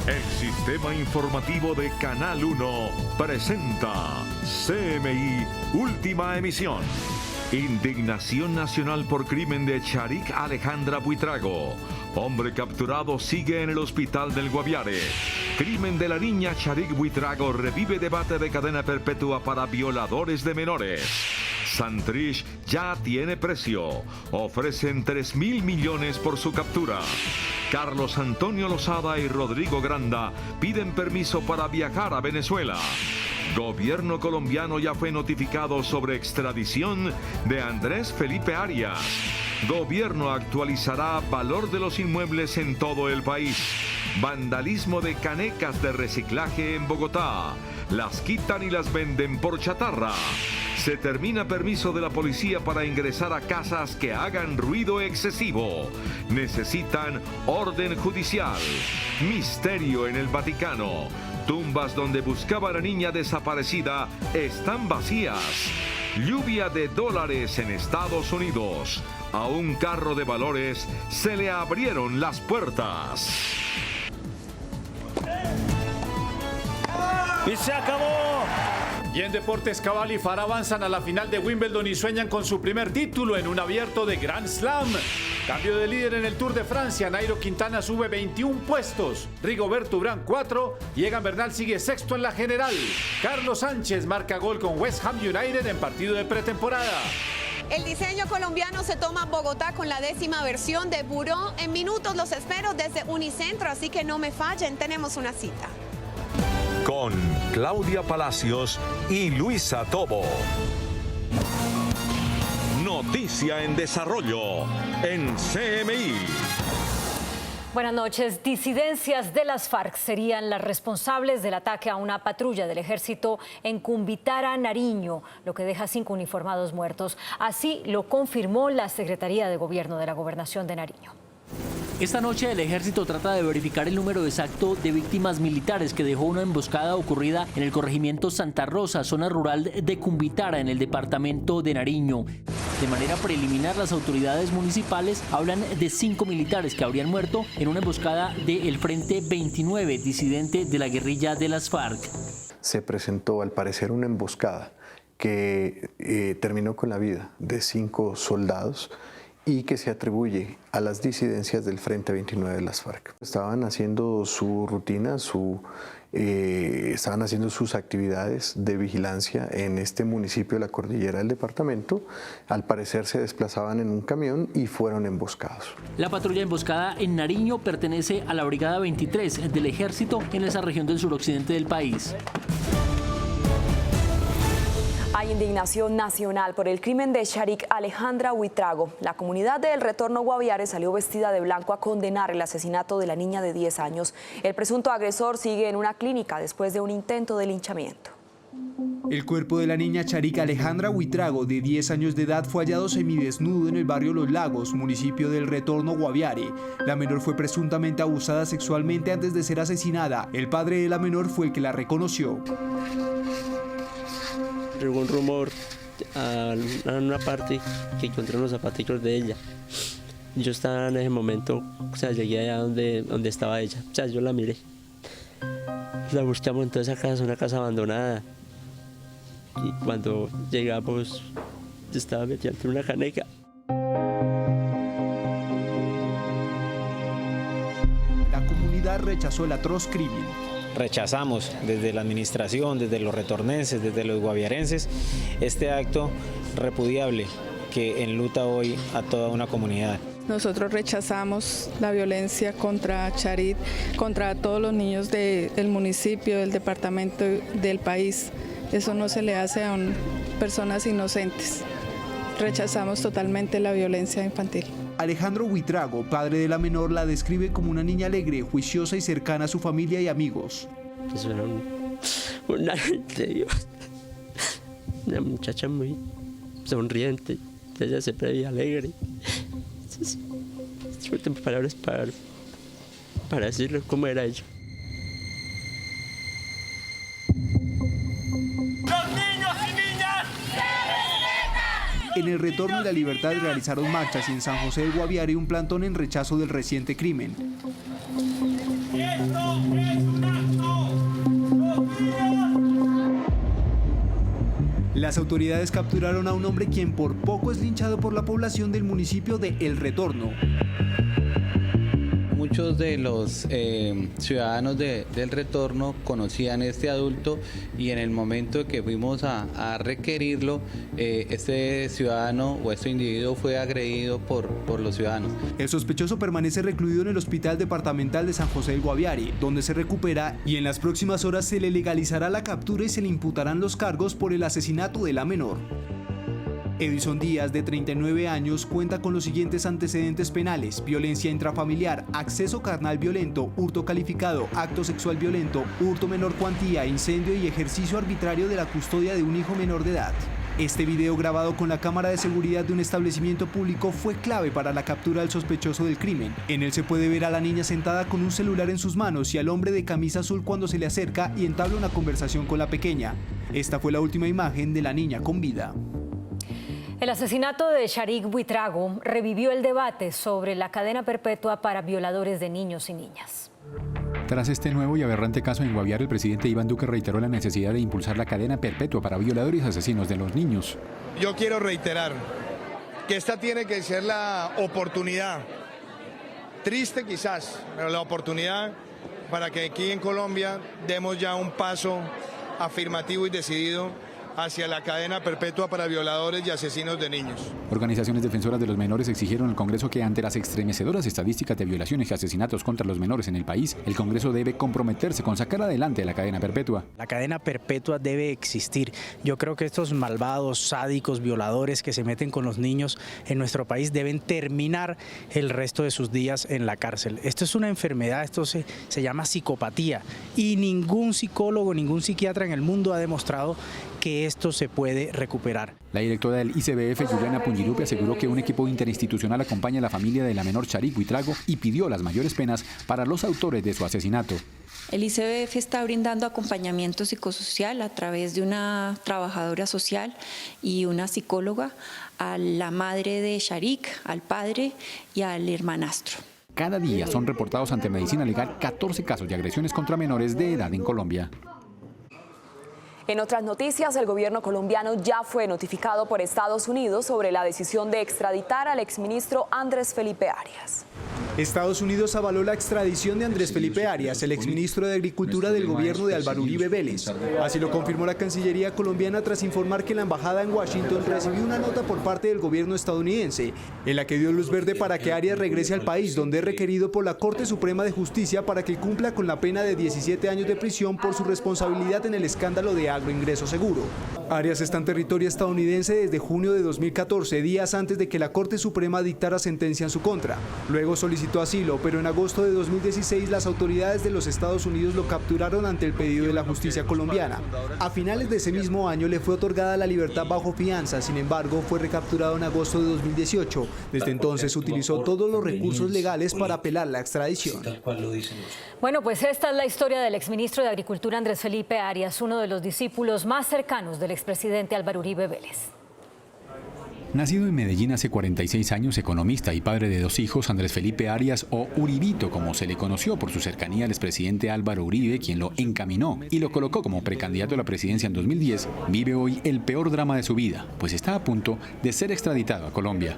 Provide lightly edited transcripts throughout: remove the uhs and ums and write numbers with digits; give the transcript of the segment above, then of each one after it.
El sistema informativo de Canal 1 presenta CMI Última Emisión. Indignación nacional por crimen de Charik Alejandra Buitrago. Hombre capturado sigue en el hospital del Guaviare. Crimen de la niña Charik Buitrago revive debate de cadena perpetua para violadores de menores. Santrich ya tiene precio. Ofrecen 3.000 millones por su captura. Carlos Antonio Lozada y Rodrigo Granda piden permiso para viajar a Venezuela. Gobierno colombiano ya fue notificado sobre extradición de Andrés Felipe Arias. Gobierno actualizará valor de los inmuebles en todo el país. Vandalismo de canecas de reciclaje en Bogotá. Las quitan y las venden por chatarra. Se termina permiso de la policía para ingresar a casas que hagan ruido excesivo. Necesitan orden judicial. Misterio en el Vaticano. Tumbas donde buscaba a la niña desaparecida están vacías. Lluvia de dólares en Estados Unidos. A un carro de valores se le abrieron las puertas. Y se acabó. Y en deportes, Cabal y Farah avanzan a la final de Wimbledon y sueñan con su primer título en un abierto de Grand Slam. Cambio de líder en el Tour de Francia. Nairo Quintana sube 21 puestos. Rigoberto Urán 4 y Egan Bernal sigue sexto en la general. Carlos Sánchez marca gol con West Ham United en partido de pretemporada. El diseño colombiano se toma Bogotá con la 10ª versión de Buró. En minutos los espero desde Unicentro, así que no me fallen, tenemos una cita. Con Claudia Palacios y Luisa Tobo. Noticia en desarrollo en CMI. Buenas noches. Disidencias de las FARC serían las responsables del ataque a una patrulla del ejército en Cumbitara, Nariño, lo que deja 5 uniformados muertos. Así lo confirmó la Secretaría de Gobierno de la Gobernación de Nariño. Esta noche el ejército trata de verificar el número exacto de víctimas militares que dejó una emboscada ocurrida en el corregimiento Santa Rosa, zona rural de Cumbitara, en el departamento de Nariño. De manera preliminar, las autoridades municipales hablan de 5 militares que habrían muerto en una emboscada del Frente 29, disidente de la guerrilla de las FARC. Se presentó, al parecer, una emboscada que terminó con la vida de 5 soldados y que se atribuye a las disidencias del Frente 29 de las FARC. Estaban haciendo su rutina, estaban haciendo sus actividades de vigilancia en este municipio de la cordillera del departamento. Al parecer se desplazaban en un camión y fueron emboscados. La patrulla emboscada en Nariño pertenece a la Brigada 23 del Ejército en esa región del suroccidente del país. Hay indignación nacional por el crimen de Charik Alejandra Buitrago. La comunidad de El Retorno Guaviare salió vestida de blanco a condenar el asesinato de la niña de 10 años. El presunto agresor sigue en una clínica después de un intento de linchamiento. El cuerpo de la niña Charik Alejandra Buitrago, de 10 años de edad, fue hallado semidesnudo en el barrio Los Lagos, municipio del Retorno Guaviare. La menor fue presuntamente abusada sexualmente antes de ser asesinada. El padre de la menor fue el que la reconoció. Llegó un rumor a una parte que encontré unos zapatillos de ella. Yo estaba en ese momento, o sea, llegué allá donde estaba ella. O sea, yo la miré. La buscamos en toda esa casa, una casa abandonada. Y cuando llegamos, yo estaba metida entre una caneca. La comunidad rechazó el atroz crimen. Rechazamos desde la administración, desde los retornenses, desde los guaviarenses, este acto repudiable que enluta hoy a toda una comunidad. Nosotros rechazamos la violencia contra Charik, contra todos los niños del municipio, del departamento, del país. Eso no se le hace a personas inocentes. Rechazamos totalmente la violencia infantil. Alejandro Buitrago, padre de la menor, la describe como una niña alegre, juiciosa y cercana a su familia y amigos. Es un ángel de Dios, una muchacha muy sonriente, ella siempre veía alegre. No tengo palabras para decirle cómo era ella. En El Retorno y la Libertad realizaron marchas y en San José del Guaviare un plantón en rechazo del reciente crimen. Las autoridades capturaron a un hombre quien por poco es linchado por la población del municipio de El Retorno. Muchos de los ciudadanos del Retorno conocían a este adulto y en el momento que fuimos a requerirlo, este ciudadano o este individuo fue agredido por los ciudadanos. El sospechoso permanece recluido en el Hospital Departamental de San José del Guaviare, donde se recupera, y en las próximas horas se le legalizará la captura y se le imputarán los cargos por el asesinato de la menor. Edison Díaz, de 39 años, cuenta con los siguientes antecedentes penales: violencia intrafamiliar, acceso carnal violento, hurto calificado, acto sexual violento, hurto menor cuantía, incendio y ejercicio arbitrario de la custodia de un hijo menor de edad. Este video, grabado con la cámara de seguridad de un establecimiento público, fue clave para la captura del sospechoso del crimen. En él se puede ver a la niña sentada con un celular en sus manos y al hombre de camisa azul cuando se le acerca y entabla una conversación con la pequeña. Esta fue la última imagen de la niña con vida. El asesinato de Sharik Buitrago revivió el debate sobre la cadena perpetua para violadores de niños y niñas. Tras este nuevo y aberrante caso en Guaviare, el presidente Iván Duque reiteró la necesidad de impulsar la cadena perpetua para violadores y asesinos de los niños. Yo quiero reiterar que esta tiene que ser la oportunidad, triste quizás, pero la oportunidad para que aquí en Colombia demos ya un paso afirmativo y decidido hacia la cadena perpetua para violadores y asesinos de niños. Organizaciones defensoras de los menores exigieron al Congreso que ante las estremecedoras estadísticas de violaciones y asesinatos contra los menores en el país, el Congreso debe comprometerse con sacar adelante la cadena perpetua. La cadena perpetua debe existir. Yo creo que estos malvados, sádicos, violadores que se meten con los niños en nuestro país deben terminar el resto de sus días en la cárcel. Esto es una enfermedad, esto se llama psicopatía, y ningún psicólogo, ningún psiquiatra en el mundo ha demostrado que esto se puede recuperar. La directora del ICBF, Juliana Pungirupe, aseguró que un equipo interinstitucional acompaña a la familia de la menor Sharik Buitrago y pidió las mayores penas para los autores de su asesinato. El ICBF está brindando acompañamiento psicosocial a través de una trabajadora social y una psicóloga a la madre de Sharik, al padre y al hermanastro. Cada día son reportados ante Medicina Legal 14 casos de agresiones contra menores de edad en Colombia. En otras noticias, el gobierno colombiano ya fue notificado por Estados Unidos sobre la decisión de extraditar al exministro Andrés Felipe Arias. Estados Unidos avaló la extradición de Andrés Felipe Arias, el exministro de Agricultura del gobierno de Álvaro Uribe Vélez. Así lo confirmó la Cancillería colombiana tras informar que la embajada en Washington recibió una nota por parte del gobierno estadounidense, en la que dio luz verde para que Arias regrese al país, donde es requerido por la Corte Suprema de Justicia para que cumpla con la pena de 17 años de prisión por su responsabilidad en el escándalo de Agroingreso Seguro. Arias está en territorio estadounidense desde junio de 2014, días antes de que la Corte Suprema dictara sentencia en su contra. Luego solicitó asilo, pero en agosto de 2016 las autoridades de los Estados Unidos lo capturaron ante el pedido de la justicia colombiana. A finales de ese mismo año le fue otorgada la libertad bajo fianza, sin embargo fue recapturado en agosto de 2018. Desde entonces utilizó todos los recursos legales para apelar la extradición. Bueno, pues esta es la historia del exministro de Agricultura Andrés Felipe Arias, uno de los discípulos más cercanos del expresidente Álvaro Uribe Vélez. Nacido en Medellín hace 46 años, economista y padre de 2 hijos, Andrés Felipe Arias, o Uribito, como se le conoció por su cercanía al expresidente Álvaro Uribe, quien lo encaminó y lo colocó como precandidato a la presidencia en 2010, vive hoy el peor drama de su vida, pues está a punto de ser extraditado a Colombia.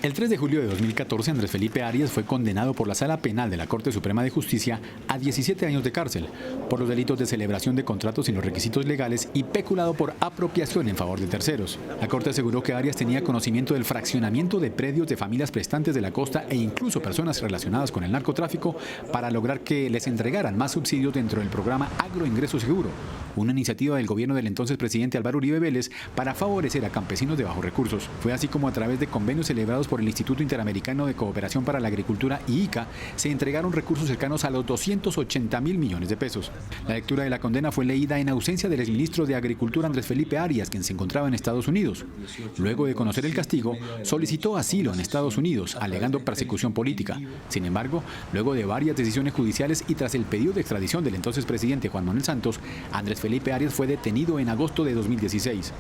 El 3 de julio de 2014, Andrés Felipe Arias fue condenado por la Sala Penal de la Corte Suprema de Justicia a 17 años de cárcel por los delitos de celebración de contratos sin los requisitos legales y peculado por apropiación en favor de terceros. La Corte aseguró que Arias tenía conocimiento del fraccionamiento de predios de familias prestantes de la costa e incluso personas relacionadas con el narcotráfico para lograr que les entregaran más subsidios dentro del programa Agroingreso Seguro, una iniciativa del gobierno del entonces presidente Álvaro Uribe Vélez para favorecer a campesinos de bajos recursos. Fue así como a través de convenios celebrados por el Instituto Interamericano de Cooperación para la Agricultura y ICA se entregaron recursos cercanos a los 280.000 millones de pesos. La lectura de la condena fue leída en ausencia del exministro de Agricultura Andrés Felipe Arias, quien se encontraba en Estados Unidos. Luego de conocer el castigo, solicitó asilo en Estados Unidos, alegando persecución política. Sin embargo, luego de varias decisiones judiciales y tras el pedido de extradición del entonces presidente Juan Manuel Santos, Andrés Felipe Arias fue detenido en agosto de 2016.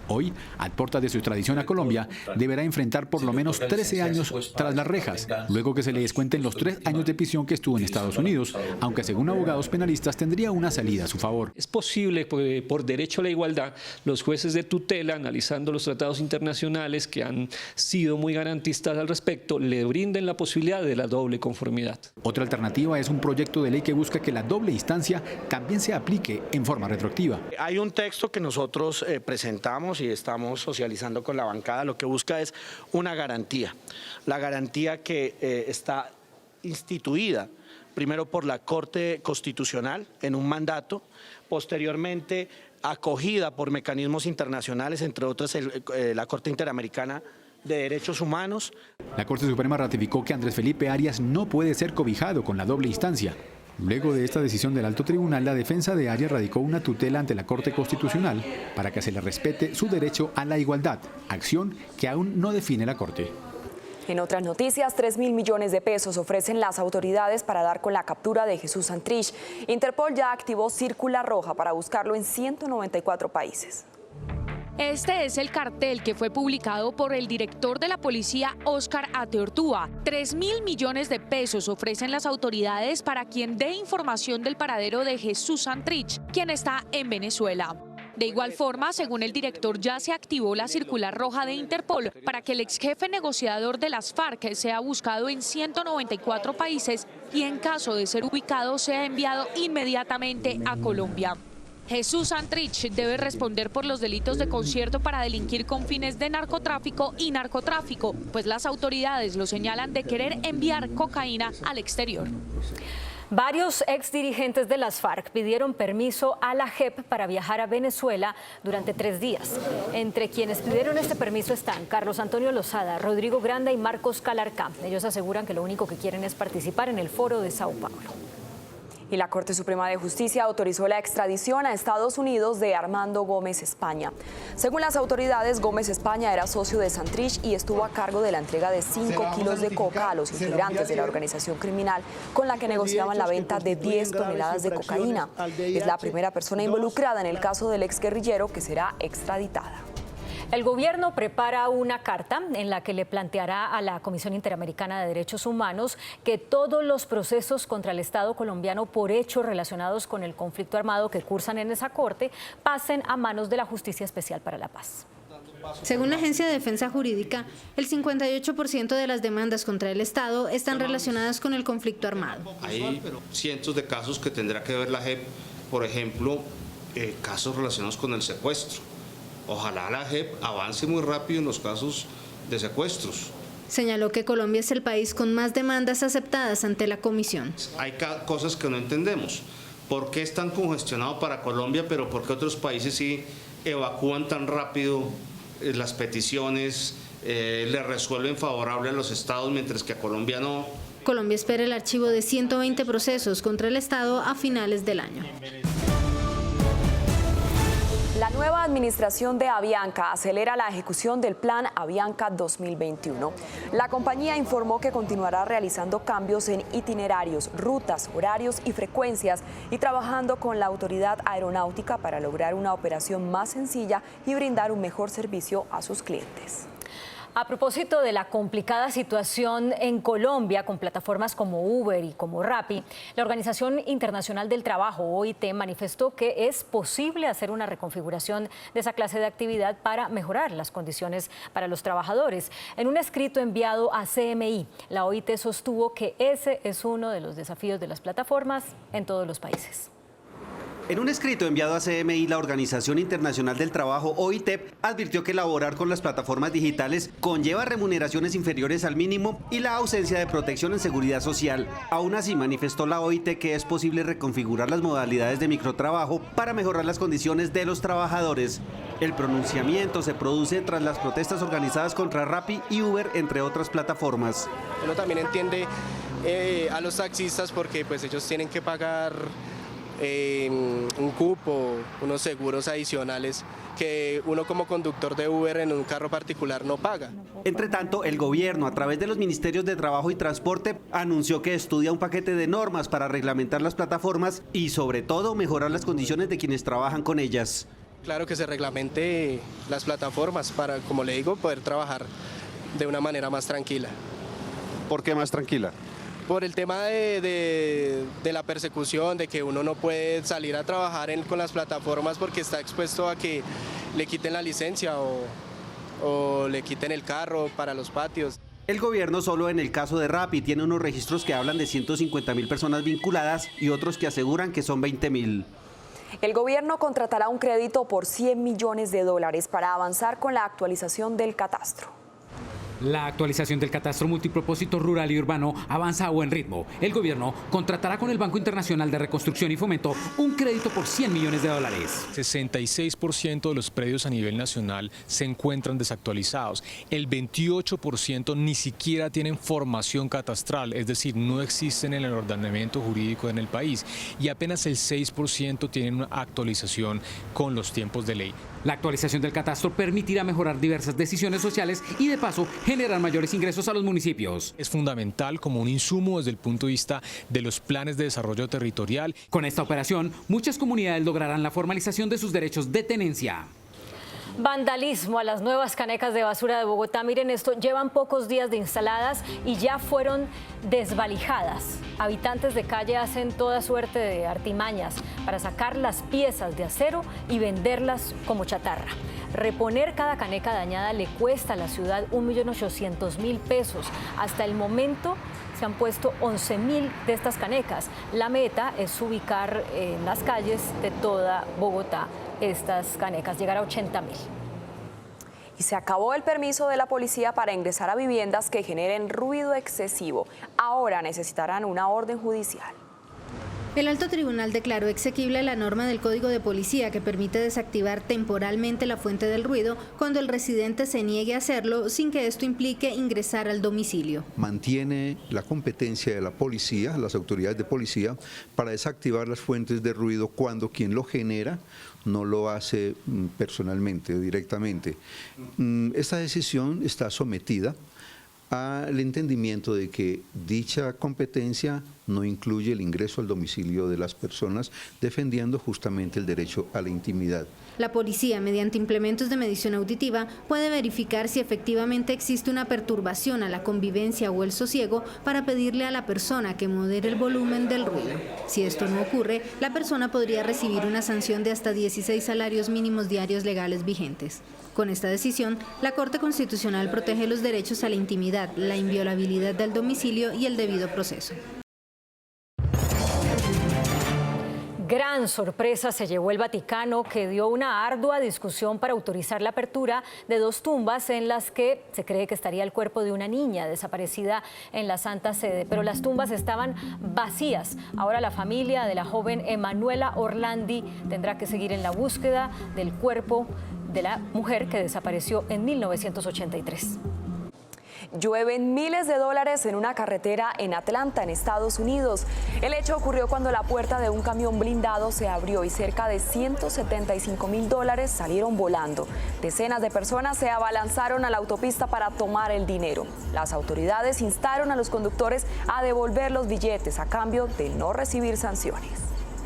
Hoy, a puertas de su extradición a Colombia, deberá enfrentar por lo menos 13 años tras las rejas, luego que se le descuenten los 3 años de prisión que estuvo en Estados Unidos, aunque según abogados penalistas tendría una salida a su favor. Es posible, por derecho a la igualdad, los jueces de tutela, analizando los tratados internacionales que han sido muy garantistas al respecto, le brinden la posibilidad de la doble conformidad. Otra alternativa es un proyecto de ley que busca que la doble instancia también se aplique en forma retroactiva. Hay un texto que nosotros presentamos y estamos socializando con la bancada. Lo que busca es una garantía. La garantía que está instituida primero por la Corte Constitucional en un mandato, posteriormente acogida por mecanismos internacionales, entre otros la Corte Interamericana de Derechos Humanos. La Corte Suprema ratificó que Andrés Felipe Arias no puede ser cobijado con la doble instancia. Luego de esta decisión del Alto Tribunal, la defensa de Arias radicó una tutela ante la Corte Constitucional para que se le respete su derecho a la igualdad, acción que aún no define la Corte. En otras noticias, 3.000 millones de pesos ofrecen las autoridades para dar con la captura de Jesús Santrich. Interpol ya activó círcula roja para buscarlo en 194 países. Este es el cartel que fue publicado por el director de la policía, Óscar Ateortúa. 3.000 millones de pesos ofrecen las autoridades para quien dé información del paradero de Jesús Santrich, quien está en Venezuela. De igual forma, según el director, ya se activó la circular roja de Interpol para que el ex jefe negociador de las FARC sea buscado en 194 países y en caso de ser ubicado sea enviado inmediatamente a Colombia. Jesús Santrich debe responder por los delitos de concierto para delinquir con fines de narcotráfico y narcotráfico, pues las autoridades lo señalan de querer enviar cocaína al exterior. Varios exdirigentes de las FARC pidieron permiso a la JEP para viajar a Venezuela durante 3 días. Entre quienes pidieron este permiso están Carlos Antonio Lozada, Rodrigo Granda y Marcos Calarcá. Ellos aseguran que lo único que quieren es participar en el Foro de Sao Paulo. Y la Corte Suprema de Justicia autorizó la extradición a Estados Unidos de Armando Gómez España. Según las autoridades, Gómez España era socio de Santrich y estuvo a cargo de la entrega de 5 kilos de coca a los integrantes de la organización criminal con la que negociaban la venta de 10 toneladas de cocaína. Es la primera persona involucrada en el caso del exguerrillero que será extraditada. El gobierno prepara una carta en la que le planteará a la Comisión Interamericana de Derechos Humanos que todos los procesos contra el Estado colombiano por hechos relacionados con el conflicto armado que cursan en esa corte pasen a manos de la Justicia Especial para la Paz. Según la Agencia de Defensa Jurídica, el 58% de las demandas contra el Estado están relacionadas con el conflicto armado. Hay cientos de casos que tendrá que ver la JEP, por ejemplo, casos relacionados con el secuestro. Ojalá la JEP avance muy rápido en los casos de secuestros. Señaló que Colombia es el país con más demandas aceptadas ante la comisión. Hay cosas que no entendemos. ¿Por qué es tan congestionado para Colombia, pero por qué otros países sí evacúan tan rápido las peticiones, le resuelven favorable a los estados, mientras que a Colombia no? Colombia espera el archivo de 120 procesos contra el Estado a finales del año. La nueva administración de Avianca acelera la ejecución del plan Avianca 2021. La compañía informó que continuará realizando cambios en itinerarios, rutas, horarios y frecuencias y trabajando con la autoridad aeronáutica para lograr una operación más sencilla y brindar un mejor servicio a sus clientes. A propósito de la complicada situación en Colombia con plataformas como Uber y como Rappi, la Organización Internacional del Trabajo, OIT, manifestó que es posible hacer una reconfiguración de esa clase de actividad para mejorar las condiciones para los trabajadores. En un escrito enviado a CMI, la OIT sostuvo que ese es uno de los desafíos de las plataformas en todos los países. En un escrito enviado a CMI, la Organización Internacional del Trabajo, OIT, advirtió que laborar con las plataformas digitales conlleva remuneraciones inferiores al mínimo y la ausencia de protección en seguridad social. Aún así, manifestó la OIT que es posible reconfigurar las modalidades de microtrabajo para mejorar las condiciones de los trabajadores. El pronunciamiento se produce tras las protestas organizadas contra Rappi y Uber, entre otras plataformas. Uno también entiende a los taxistas porque pues ellos tienen que pagar un cupo, unos seguros adicionales que uno como conductor de Uber en un carro particular no paga. Entre tanto, el gobierno, a través de los ministerios de Trabajo y Transporte, anunció que estudia un paquete de normas para reglamentar las plataformas y, sobre todo, mejorar las condiciones de quienes trabajan con ellas. Claro, que se reglamente las plataformas para, como le digo, poder trabajar de una manera más tranquila. ¿Por qué más tranquila? Por el tema de la persecución, de que uno no puede salir a trabajar con las plataformas porque está expuesto a que le quiten la licencia o le quiten el carro para los patios. El gobierno solo en el caso de Rappi tiene unos registros que hablan de 150.000 personas vinculadas y otros que aseguran que son 20.000. El gobierno contratará un crédito por $100 millones para avanzar con la actualización del catastro. La actualización del catastro multipropósito rural y urbano avanza a buen ritmo. El gobierno contratará con el Banco Internacional de Reconstrucción y Fomento un crédito por $100 millones. 66% de los predios a nivel nacional se encuentran desactualizados. El 28% ni siquiera tienen formación catastral, es decir, no existen en el ordenamiento jurídico en el país. Y apenas el 6% tienen una actualización con los tiempos de ley. La actualización del catastro permitirá mejorar diversas decisiones sociales y de paso generar mayores ingresos a los municipios. Es fundamental como un insumo desde el punto de vista de los planes de desarrollo territorial. Con esta operación, muchas comunidades lograrán la formalización de sus derechos de tenencia. Vandalismo a las nuevas canecas de basura de Bogotá. Miren esto, llevan pocos días de instaladas y ya fueron desvalijadas. Habitantes de calle hacen toda suerte de artimañas para sacar las piezas de acero y venderlas como chatarra. Reponer cada caneca dañada le cuesta a la ciudad 1.800.000 pesos. Hasta el momento se han puesto 11.000 de estas canecas. La meta es ubicar en las calles de toda Bogotá estas canecas, llegar a 80.000. Y se acabó el permiso de la policía para ingresar a viviendas que generen ruido excesivo. Ahora necesitarán una orden judicial. El alto tribunal declaró exequible la norma del Código de Policía que permite desactivar temporalmente la fuente del ruido cuando el residente se niegue a hacerlo sin que esto implique ingresar al domicilio. Mantiene la competencia de la policía, las autoridades de policía, para desactivar las fuentes de ruido cuando quien lo genera no lo hace personalmente o directamente. Esta decisión está sometida al entendimiento de que dicha competencia no incluye el ingreso al domicilio de las personas, defendiendo justamente el derecho a la intimidad. La policía, mediante implementos de medición auditiva, puede verificar si efectivamente existe una perturbación a la convivencia o el sosiego para pedirle a la persona que modere el volumen del ruido. Si esto no ocurre, la persona podría recibir una sanción de hasta 16 salarios mínimos diarios legales vigentes. Con esta decisión, la Corte Constitucional protege los derechos a la intimidad, la inviolabilidad del domicilio y el debido proceso. Gran sorpresa se llevó el Vaticano, que dio una ardua discusión para autorizar la apertura de 2 tumbas en las que se cree que estaría el cuerpo de una niña desaparecida en la Santa Sede, pero las tumbas estaban vacías. Ahora la familia de la joven Emanuela Orlandi tendrá que seguir en la búsqueda del cuerpo de la mujer que desapareció en 1983. Llueven miles de dólares en una carretera en Atlanta, en Estados Unidos. El hecho ocurrió cuando la puerta de un camión blindado se abrió y cerca de $175.000 salieron volando. Decenas de personas se abalanzaron a la autopista para tomar el dinero. Las autoridades instaron a los conductores a devolver los billetes a cambio de no recibir sanciones.